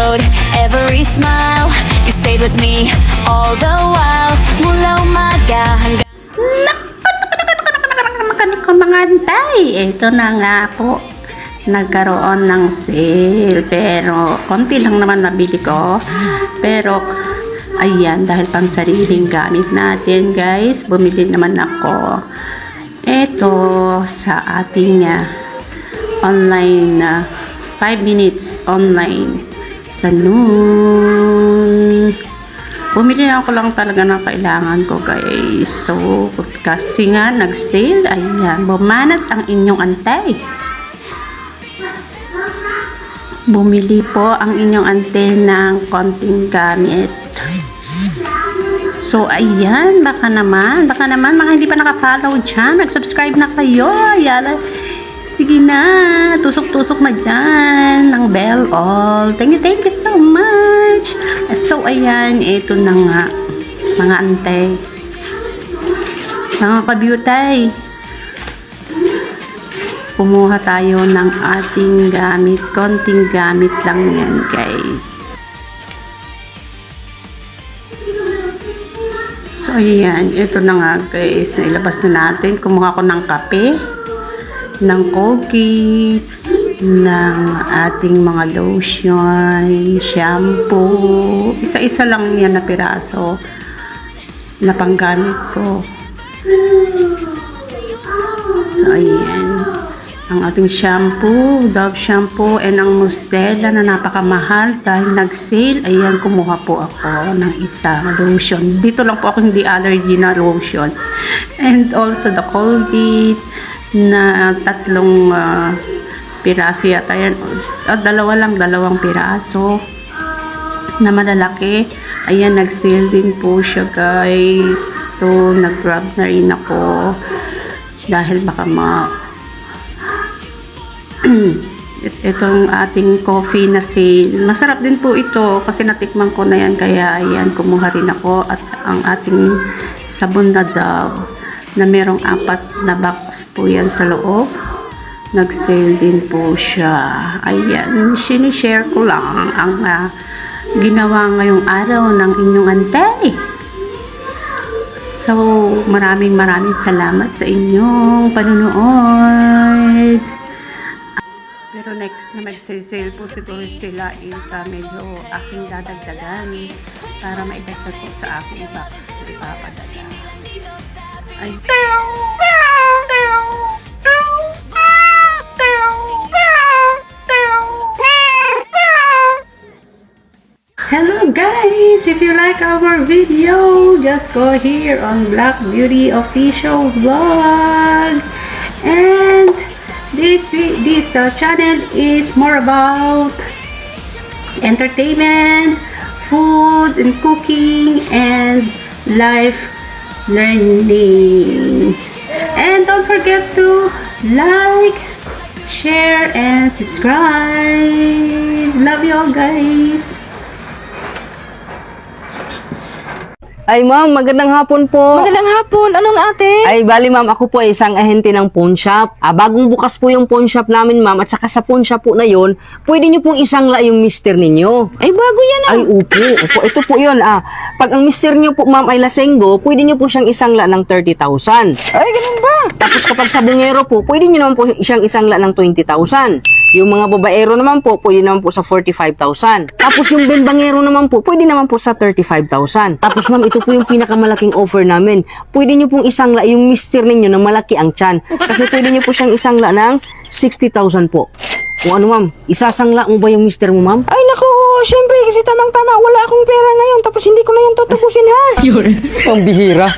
showed every smile. You stayed with me all the while. Mula umaga hanggang Mga antay, ito na nga po, nagkaroon ng sale, pero konti lang naman nabili ko, pero ayan, dahil pang sariling gamit natin guys, bumili naman ako ito sa ating online 5 minutes online sa noon. Bumili ako lang talaga ng kailangan ko guys. So, kasi nga nag-sale, ayan, bumanat ang inyong antay. Bumili po ang inyong antay ng konting gamit. So, ayan, baka naman, mga hindi pa naka-follow dyan, nag-subscribe na kayo. Ayan, sige na, tusok-tusok na dyan ng bell all. Thank you so much. So, ayan, ito na nga, mga antay. Mga kabiyutay. Kumuha tayo ng ating gamit. Konting gamit lang yan, guys. So, ayan, ito na nga, guys. Nailabas na natin. Kumuha ko ng kape, ng Colgate, ng ating mga lotion, shampoo. Isa-isa lang yan na piraso na panggamit ko. So, ayan. Ang ating shampoo, Dove shampoo, and ang Mustela na napakamahal dahil nag-sale. Ayan, kumuha po ako ng isang lotion. Dito lang po ako hindi allergy na lotion. And also the Colgate na tatlong piraso yata yan. Dalawang piraso na malalaki. Ayan, nag-sale din po siya guys. So, nag-grab na rin ako dahil baka itong ating coffee na sale. Masarap din po ito kasi natikman ko na yan. Kaya ayan, kumuha rin ako. At ang ating sabon na Dove na merong 4 na box po yan sa loob. Nag-sale din po siya. Ayan, sinishare ko lang ang ginawa ngayong araw ng inyong antay. So, maraming salamat sa inyong panunood. Pero next na mag-sale po siguro sila is medyo aking dadagdagan para maidagdag ko sa aking box na ipapadala. Ay. Hello guys! If you like our video, just go here on Black Beauty Official Vlog. And this channel is more about entertainment, food and cooking, and life learning. And don't forget to like, share, and subscribe. Love you all guys. Ay ma'am, magandang hapon po. Magandang hapon. Anong ate? Ay bali ma'am, ako po ay isang ahente ng pawn shop. Bagong bukas po yung pawn shop namin ma'am, at saka sa pawn shop po na yon, pwede nyo pong isangla yung mister ninyo. Ay, bago yan ah. Ay upo, ito po yun. Pag ang mister nyo po ma'am ay lasenggo, pwede nyo po siyang isangla ng 30,000. Ay, ganun ba? Tapos kapag sabungero po, pwede nyo naman po siyang isangla ng 20,000. Yung mga babaero naman po, pwede naman po sa 45,000. Tapos yung bembangero naman po, pwede naman po sa 35,000. Tapos ma'am, ito po yung pinakamalaking offer namin. Pwede nyo pong isangla yung mister ninyo na malaki ang tiyan. Kasi pwede nyo po siyang isangla ng 60,000 po. O ano ma'am, isasangla mo ba yung mister mo ma'am? Ay, naku, syempre, kasi tamang-tama, wala akong pera ngayon, tapos hindi ko na yan tutubusin ha. Pambihira.